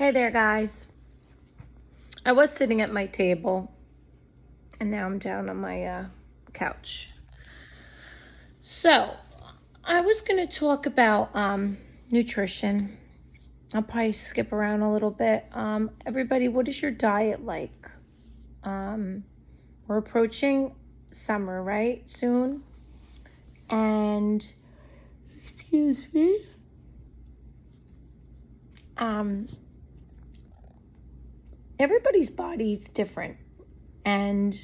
Hey there, guys. I was sitting at my table, and now I'm down on my couch. So, I was going to talk about nutrition. I'll probably skip around a little bit. Everybody, what is your diet like? We're approaching summer, right? Soon. And, excuse me. Everybody's body's different. And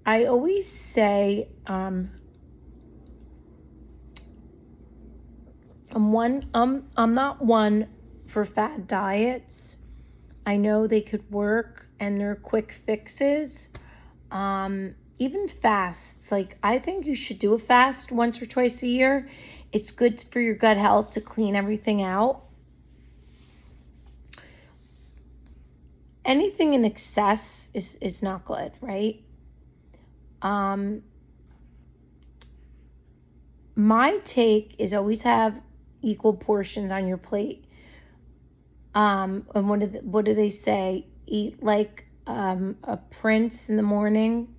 I always say, I'm not one for fad diets. I know they could work and they're quick fixes. Even fasts, like I think you should do a fast once or twice a year. It's good for your gut health to clean everything out. Anything in excess is not good, right? My take is always have equal portions on your plate. And what do they say? Eat like a prince in the morning.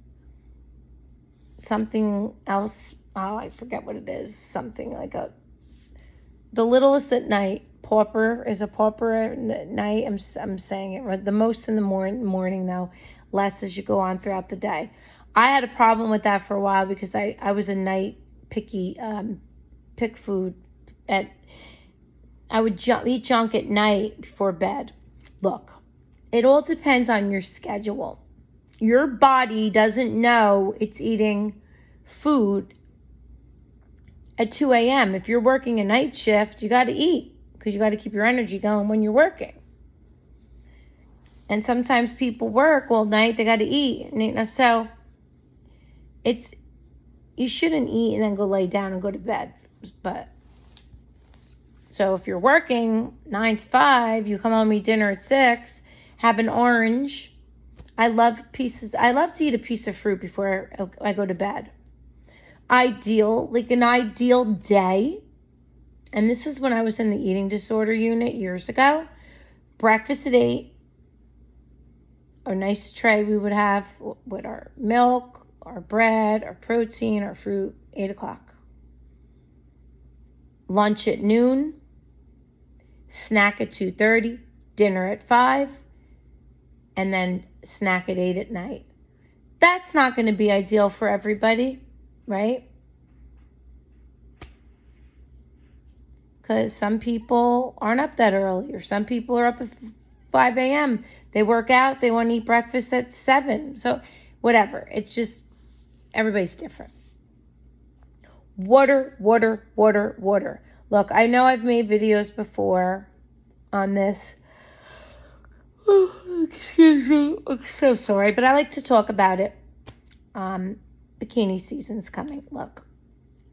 Something else. Oh, I forget what it is. Something like the littlest at night. Pauper is a pauper at night. I'm saying it right. The most in the morning though, less as you go on throughout the day. I had a problem with that for a while because I was a night picky, pick food I would eat junk at night before bed. Look, it all depends on your schedule. Your body doesn't know it's eating food at 2 a.m. If you're working a night shift, you got to eat because you got to keep your energy going when you're working. And sometimes people work all night, they got to eat. So you shouldn't eat and then go lay down and go to bed. So if you're working 9 to 5, you come home, eat dinner at 6, have an orange. I love to eat a piece of fruit before I go to bed. An ideal day, and this is when I was in the eating disorder unit years ago, breakfast at 8, a nice tray we would have with our milk, our bread, our protein, our fruit, 8 o'clock. Lunch at noon, snack at 2:30, dinner at 5, and then snack at 8 at night. That's not going to be ideal for everybody, right? Because some people aren't up that early, or some people are up at 5 a.m. They work out, they want to eat breakfast at 7. So whatever. It's just, everybody's different. Water. Look, I know I've made videos before on this. Oh, excuse me. I'm so sorry, but I like to talk about it. Bikini season's coming. Look,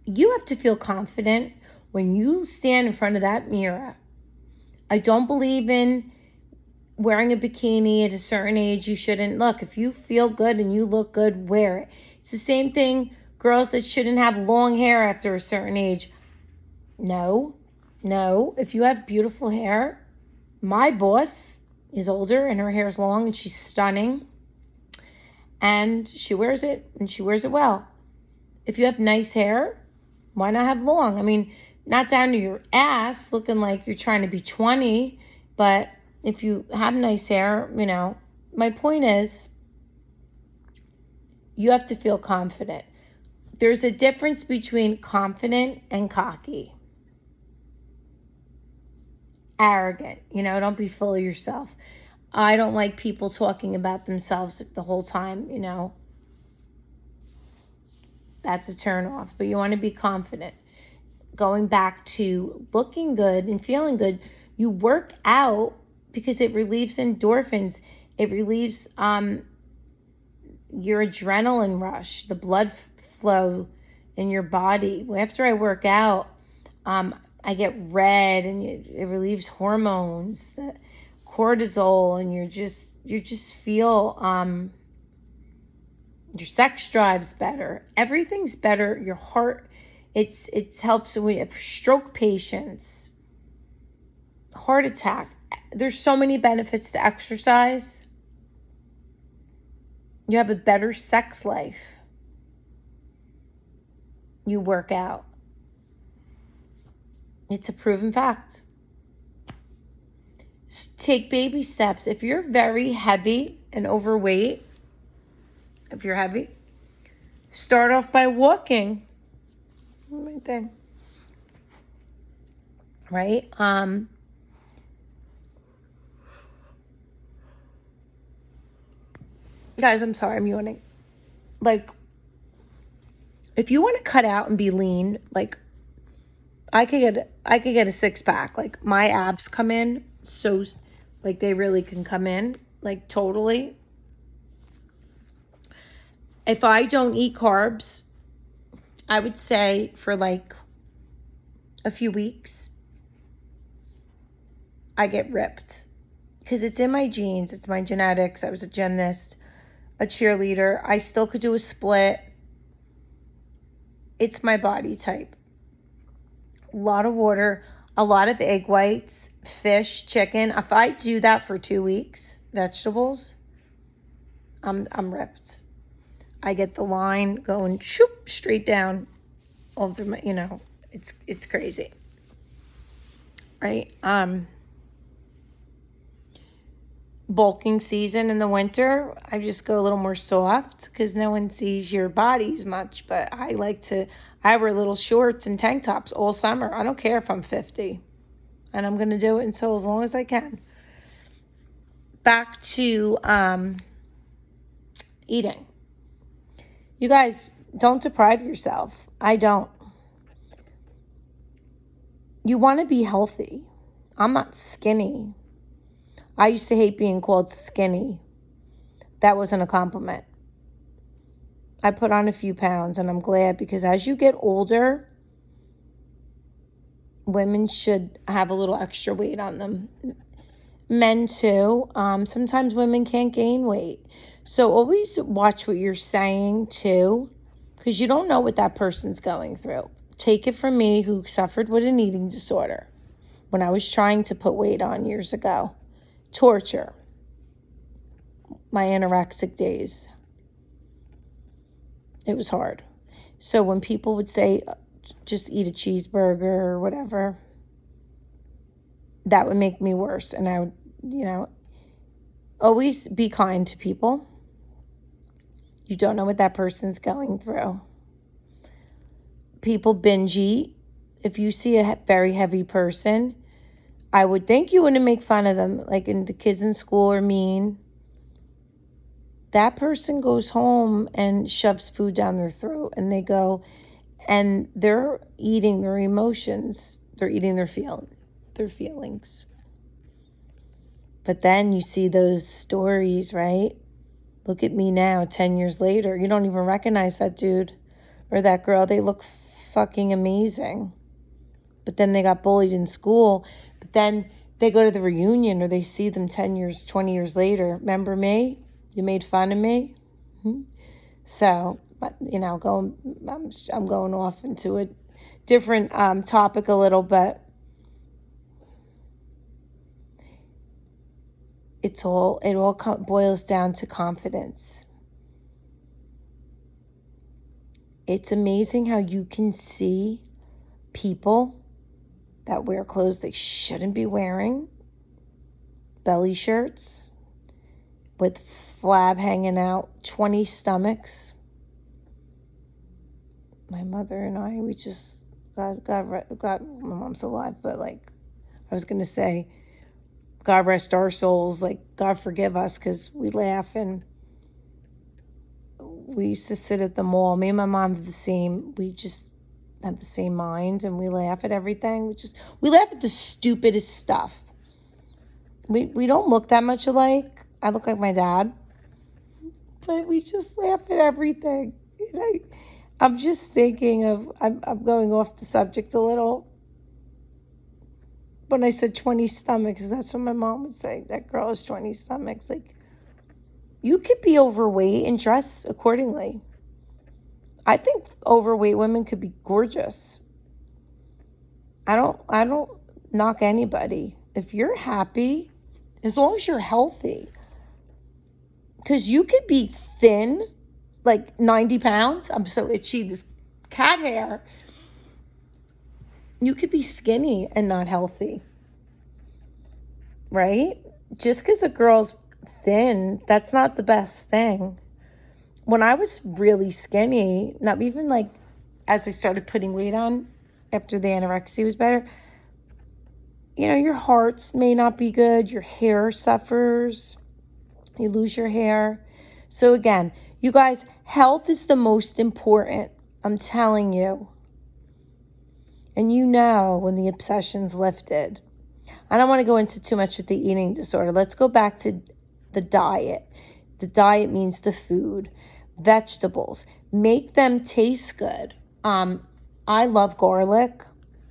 you have to feel confident when you stand in front of that mirror. I don't believe in wearing a bikini at a certain age. You shouldn't. Look, if you feel good and you look good, wear it. It's the same thing, girls that shouldn't have long hair after a certain age. No. If you have beautiful hair, my boss is older and her hair is long and she's stunning. And she wears it and she wears it well. If you have nice hair, why not have long? I mean, not down to your ass looking like you're trying to be 20, but if you have nice hair, my point is you have to feel confident. There's a difference between confident and cocky. Arrogant, don't be full of yourself. I don't like people talking about themselves the whole time, That's a turn off, but you want to be confident. Going back to looking good and feeling good, you work out because it relieves endorphins. It relieves your adrenaline rush, the blood flow in your body. After I work out, I get red and it relieves hormones, the cortisol, and you just feel your sex drive's better. Everything's better. Your heart, it helps with stroke patients, heart attack. there's so many benefits to exercise. You have a better sex life. You work out. It's a proven fact. Take baby steps. If you're very heavy and overweight, if you're heavy, start off by walking. Main thing. Right? Guys, I'm sorry, I'm yawning. Like, if you want to cut out and be lean, like, I could get a 6-pack. Like, my abs come in so, like, they really can come in, like, totally. If I don't eat carbs, I would say for like a few weeks, I get ripped because it's in my genes. It's my genetics. I was a gymnast, a cheerleader. I still could do a split. It's my body type. A lot of water, a lot of egg whites, fish, chicken. If I do that for 2 weeks, vegetables, I'm ripped. I get the line going shoop straight down over my, it's crazy. Right? Bulking season in the winter, I just go a little more soft because no one sees your bodies much, but I wear little shorts and tank tops all summer. I don't care if I'm 50, and I'm going to do it until as long as I can. Back to eating. You guys, don't deprive yourself. I don't. You want to be healthy. I'm not skinny. I used to hate being called skinny. That wasn't a compliment. I put on a few pounds, and I'm glad because as you get older, women should have a little extra weight on them. Men too. Sometimes women can't gain weight. So always watch what you're saying too, because you don't know what that person's going through. Take it from me, who suffered with an eating disorder when I was trying to put weight on years ago. Torture. My anorexic days. It was hard. So when people would say, just eat a cheeseburger or whatever, that would make me worse. And I would, always be kind to people. You don't know what that person's going through. People binge eat. If you see a very heavy person, I would think you wouldn't make fun of them, like the kids in school are mean. That person goes home and shoves food down their throat, and they go, and they're eating their emotions. They're eating their feelings. But then you see those stories, right? Look at me now, 10 years later. You don't even recognize that dude or that girl. They look fucking amazing. But then they got bullied in school. But then they go to the reunion or they see them 10 years, 20 years later. Remember me? You made fun of me? So, I'm going off into a different topic a little, but it all boils down to confidence. It's amazing how you can see people that wear clothes they shouldn't be wearing, belly shirts with flab hanging out, 20 stomachs. My mother and I, we just God, my mom's alive, but I was gonna say, God rest our souls, God forgive us, because we laugh, and we used to sit at the mall. Me and my mom have we just have the same mind, and we laugh at everything. We laugh at the stupidest stuff. We don't look that much alike. I look like my dad, but we just laugh at everything. I'm just thinking of, I'm going off the subject a little. When I said 20 stomachs, that's what my mom would say. That girl has 20 stomachs. You could be overweight and dress accordingly. I think overweight women could be gorgeous. I don't knock anybody. if you're happy, as long as you're healthy, because you could be thin, like 90 pounds. I'm so itchy, this cat hair. You could be skinny and not healthy, right? Just because a girl's thin, that's not the best thing. When I was really skinny, not even like as I started putting weight on after the anorexia was better, you know, your heart may not be good, your hair suffers, you lose your hair. So again, you guys, health is the most important. I'm telling you. And you know when the obsession's lifted. I don't want to go into too much with the eating disorder. Let's go back to the diet. The diet means the food, vegetables. Make them taste good. I love garlic.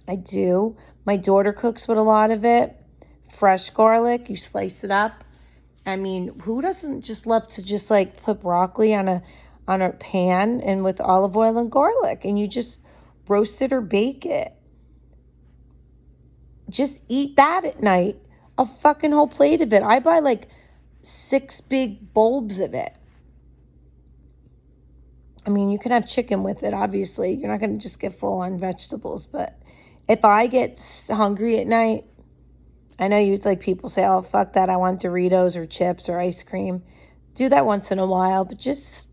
I do. My daughter cooks with a lot of it. Fresh garlic, you slice it up. I mean, who doesn't just love to just like put broccoli on a pan and with olive oil and garlic, and you just roast it or bake it. Just eat that at night. A fucking whole plate of it. I buy like 6 big bulbs of it. I mean, you can have chicken with it, obviously. You're not going to just get full on vegetables. But if I get hungry at night, I know you like people say, oh, fuck that. I want Doritos or chips or ice cream. Do that once in a while, but just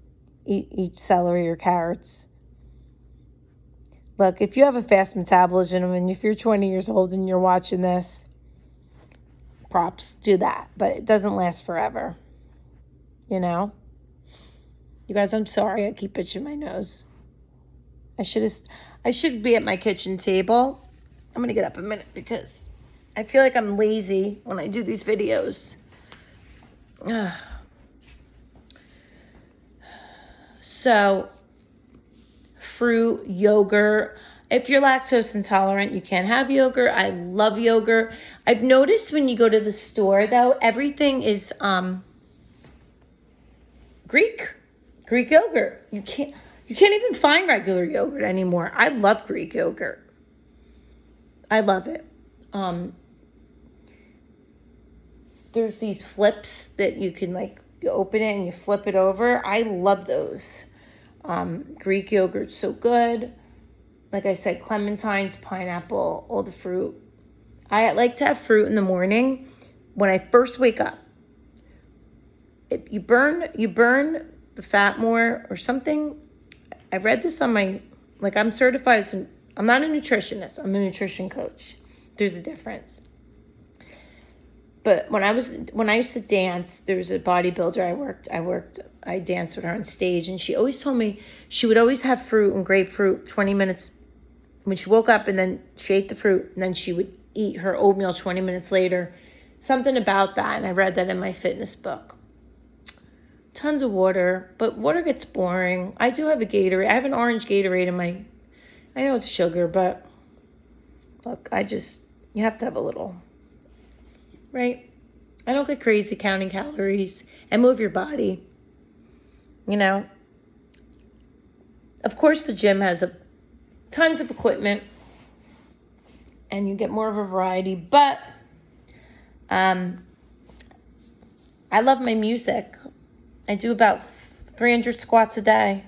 eat celery or carrots. Look, if you have a fast metabolism and if you're 20 years old and you're watching this, props, do that. But it doesn't last forever. You know? You guys, I'm sorry. I keep itching my nose. I should be at my kitchen table. I'm going to get up a minute because I feel like I'm lazy when I do these videos. So, fruit, yogurt. If you're lactose intolerant, you can't have yogurt. I love yogurt. I've noticed when you go to the store, though, everything is Greek yogurt. You can't even find regular yogurt anymore. I love Greek yogurt. I love it. There's these flips that you can you open it and you flip it over. I love those. Greek yogurt's so good. Like I said, clementines, pineapple, all the fruit. I like to have fruit in the morning when I first wake up. If you burn the fat more or something. I read this on I'm certified as I'm not a nutritionist. I'm a nutrition coach. There's a difference. But when I used to dance, there was a bodybuilder I danced with her on stage, and she always told me she would always have fruit and grapefruit 20 minutes when she woke up, and then she ate the fruit, and then she would eat her oatmeal 20 minutes later. Something about that, and I read that in my fitness book. Tons of water, but water gets boring. I do have a Gatorade. I have an orange Gatorade in my, I know it's sugar, but look, you have to have a little, right? I don't get crazy counting calories and move your body. You know, of course the gym has tons of equipment and you get more of a variety, but I love my music. I do about 300 squats a day.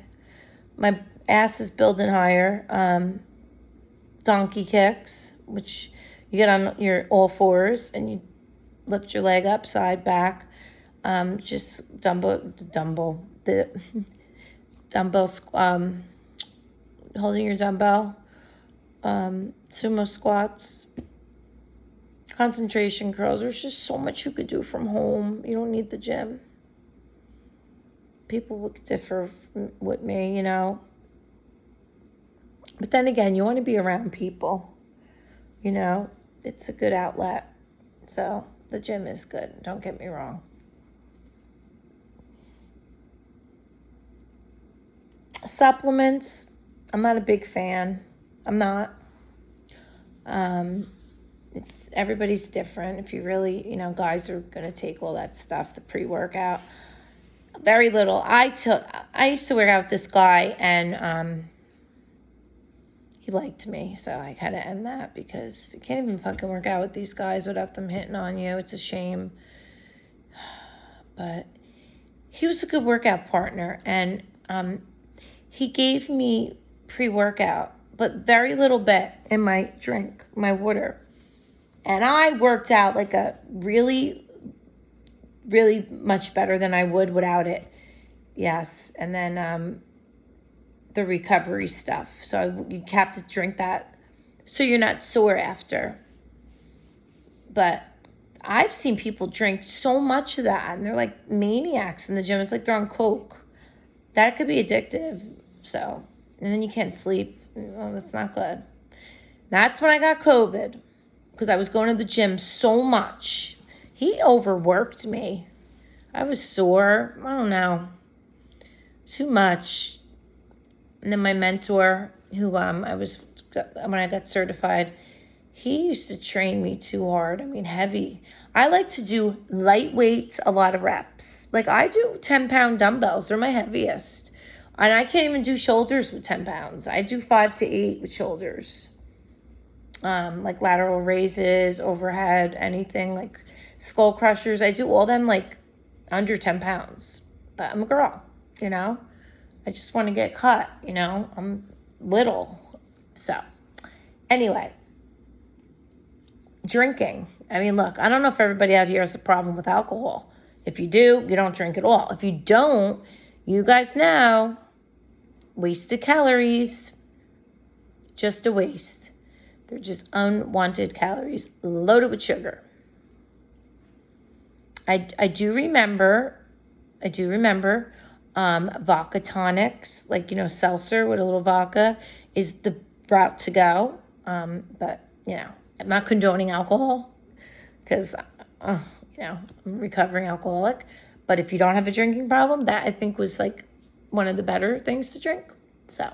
My ass is building higher. Donkey kicks, which you get on your all fours and you lift your leg up, side, back. Just holding your dumbbell. Sumo squats. Concentration curls. There's just so much you could do from home. You don't need the gym. People would differ with me, you know. But then again, you want to be around people. You know, it's a good outlet. So the gym is good. Don't get me wrong. Supplements, I'm not a big fan. I'm not. Everybody's different. If you really, guys are going to take all that stuff, the pre-workout. Very little. I used to work out with this guy, and he liked me, so I had to end that because you can't even fucking work out with these guys without them hitting on you. It's a shame. But he was a good workout partner, and he gave me pre-workout, but very little bit in my drink, my water. And I worked out like a really, really much better than I would without it. Yes. And then the recovery stuff. So you have to drink that so you're not sore after. But I've seen people drink so much of that, and they're like maniacs in the gym. It's like they're on coke. That could be addictive. So, and then you can't sleep. Oh, that's not good. That's when I got COVID, because I was going to the gym so much. He overworked me. I was sore. I don't know. Too much. And then my mentor, who when I got certified, he used to train me too hard. I mean, heavy. I like to do light weights, a lot of reps. Like I do 10-pound dumbbells. They're my heaviest. And I can't even do shoulders with 10 pounds. I do 5 to 8 with shoulders. Like lateral raises, overhead, anything like skull crushers. I do all them like under 10 pounds. But I'm a girl, you know. I just want to get cut, you know. I'm little. So, anyway. Drinking. I mean, look, I don't know if everybody out here has a problem with alcohol. If you do, you don't drink at all. If you don't, you guys know, wasted calories, just a waste. They're just unwanted calories loaded with sugar. I do remember vodka tonics, like, you know, seltzer with a little vodka is the route to go. But, you know, I'm not condoning alcohol because, you know, I'm a recovering alcoholic. But if you don't have a drinking problem, that I think was like one of the better things to drink. So,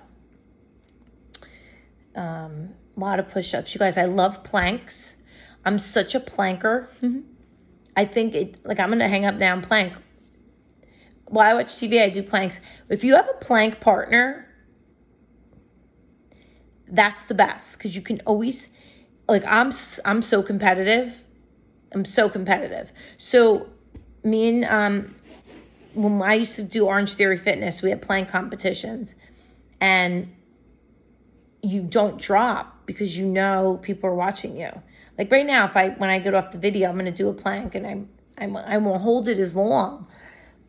a lot of push-ups. You guys, I love planks. I'm such a planker. I think I'm going to hang up now and plank. While I watch TV, I do planks. If you have a plank partner, that's the best because you can always, like, I'm so competitive. I'm so competitive. So me and when I used to do Orange Theory Fitness, we had plank competitions, and you don't drop because you know people are watching you. Like right now, when I get off the video, I'm going to do a plank, and I won't hold it as long,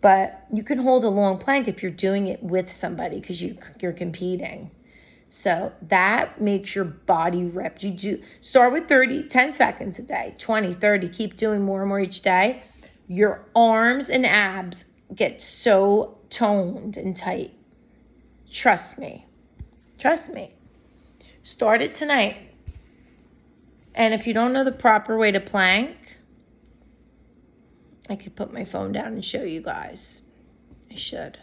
but you can hold a long plank if you're doing it with somebody because you're competing. So that makes your body ripped. You do start with 10 seconds a day, 20, 30, keep doing more and more each day. Your arms and abs get so toned and tight. Trust me. Start it tonight. And if you don't know the proper way to plank, I could put my phone down and show you guys. I should.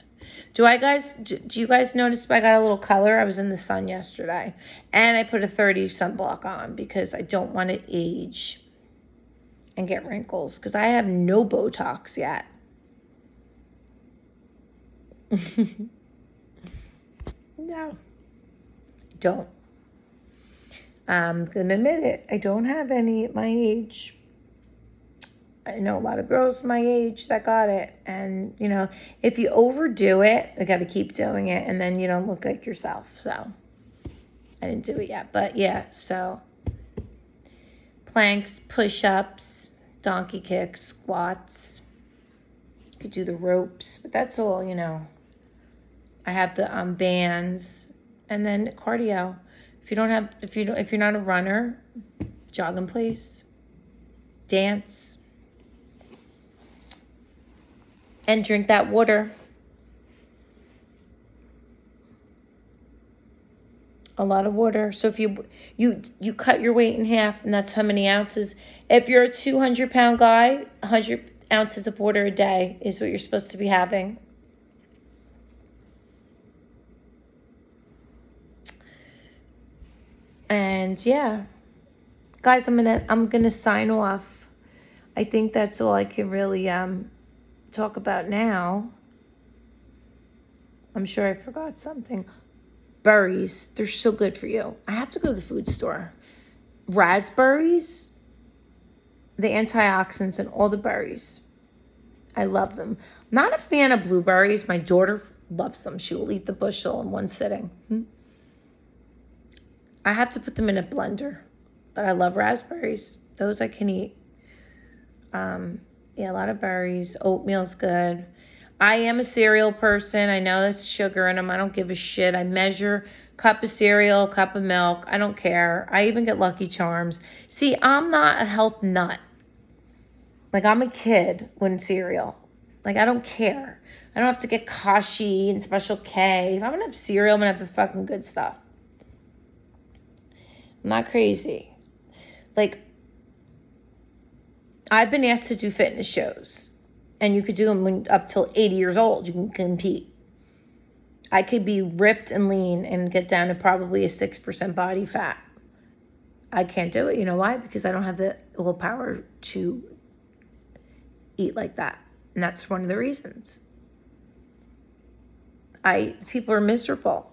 Do you guys notice I got a little color? I was in the sun yesterday. And I put a 30 sunblock on because I don't want to age and get wrinkles because I have no Botox yet. No, don't. I'm going to admit it. I don't have any at my age. I know a lot of girls my age that got it. And, you know, if you overdo it, you got to keep doing it. And then you don't look like yourself. So, I didn't do it yet. But, yeah, so planks, push-ups, donkey kicks, squats. You could do the ropes. But that's all, you know. I have the bands. And then cardio. If you're not a runner, jog in place. Dance. And drink that water. A lot of water. So if you cut your weight in half, and that's how many ounces. If you're a 200-pound guy, 100 ounces of water a day is what you're supposed to be having. And yeah, guys, I'm gonna sign off. I think that's all I can really talk about now. I'm sure I forgot something. berries, they're so good for you. I have to go to the food store. Raspberries, the antioxidants in all the berries. I love them. I'm not a fan of blueberries. My daughter loves them. She will eat the bushel in one sitting. I have to put them in a blender. But I love raspberries. Those I can eat. Yeah, a lot of berries. Oatmeal's good. I am a cereal person. I know that's sugar in them. I don't give a shit. I measure cup of cereal, cup of milk. I don't care. I even get Lucky Charms. See, I'm not a health nut. Like, I'm a kid when cereal. Like, I don't care. I don't have to get Kashi and Special K. If I'm going to have cereal, I'm going to have the fucking good stuff. I'm not crazy. Like, I've been asked to do fitness shows. And you could do them when up till 80 years old. You can compete. I could be ripped and lean and get down to probably a 6% body fat. I can't do it. You know why? Because I don't have the willpower to eat like that. And that's one of the reasons. People are miserable.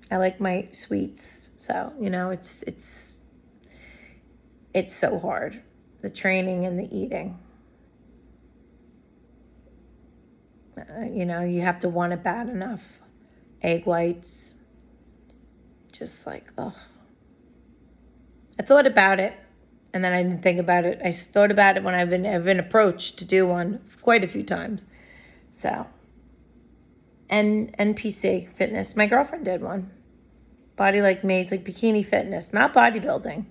I like my sweets. So, it's so hard. The training and the eating. You have to want it bad enough. Egg whites. Just like, ugh. I thought about it, and then I didn't think about it. I thought about it when I've been approached to do one quite a few times. So, and NPC fitness. My girlfriend did one. Body Like Me. It's like bikini fitness, not bodybuilding.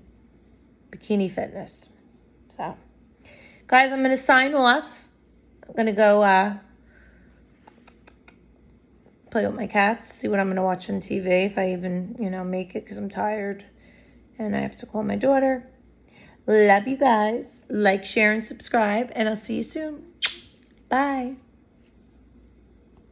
Bikini fitness. So, guys, I'm going to sign off. I'm going to go play with my cats, see what I'm going to watch on TV, if I even, make it, because I'm tired. And I have to call my daughter. Love you guys. Like, share, and subscribe. And I'll see you soon. Bye.